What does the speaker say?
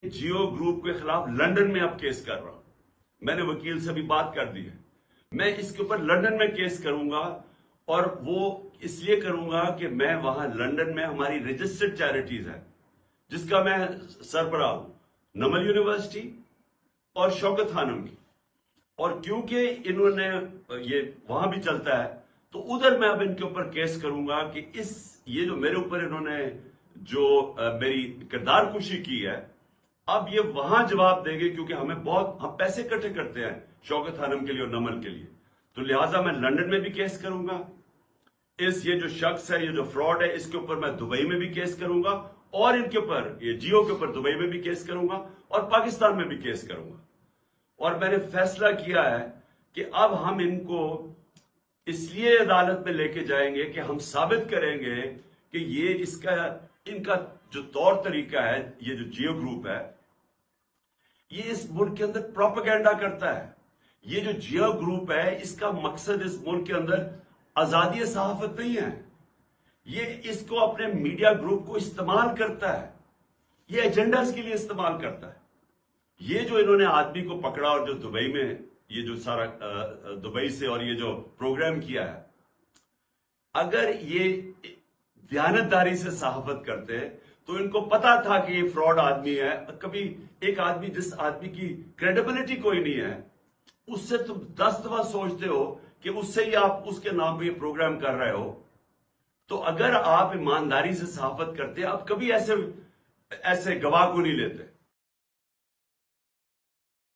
जियो group के खिलाफ London में अब केस कर रहा हूं। मैंने वकील से भी बात कर दी है। मैं इसके ऊपर लंदन में केस करूंगा, और वो इसलिए करूंगा कि मैं वहां लंदन में हमारी रजिस्टर्ड चैरिटीज है जिसका मैं सरबराह हूं, नमल यूनिवर्सिटी और शौकत खानम की। और क्योंकि इन्होंने ये वहां भी चलता है, तो उधर मैं अब इनके ऊपर केस करूंगा कि ये जो मेरे ऊपर इन्होंने जो मेरी किरदार कुशी की है, अब ये वहां जवाब देंगे, क्योंकि हम पैसे इकट्ठे करते हैं शौकत खानम के लिए और नमल के लिए। तो लिहाजा मैं लंदन में भी केस करूंगा। ये जो शख्स है, ये जो फ्रॉड है, इसके ऊपर मैं दुबई में भी केस करूंगा, और इनके ऊपर, ये जियो के ऊपर दुबई में भी केस करूंगा, और पाकिस्तान में भी केस करूंगा। और मैंने फैसला किया है कि अब हम इनको इसलिए अदालत में लेके जाएंगे कि हम साबित करेंगे कि इनका जो तौर तरीका है, ये जो जियो ग्रुप है, ये इस मुल्क के अंदर प्रोपेगेंडा करता है। ये जो जियो ग्रुप है, इसका मकसद इस मुल्क के अंदर आजादी सहाफत नहीं है। ये इसको अपने मीडिया ग्रुप को इस्तेमाल करता है, ये एजेंडास के लिए इस्तेमाल करता है। ये जो इन्होंने आदमी को पकड़ा और जो दुबई में ये जो सारा दुबई से और ये जो प्रोग्राम किया है, अगर ये दयानतदारी से सहाफत करते तो इनको पता था कि ये फ्रॉड आदमी है। कभी एक आदमी, जिस आदमी की क्रेडिबिलिटी कोई नहीं है, उससे तुम 10 दफा सोचते हो कि उससे ही आप उसके नाम पे ये प्रोग्राम कर रहे हो। तो अगर आप ईमानदारी से सहाफत करते, आप कभी ऐसे गवाह को नहीं लेते।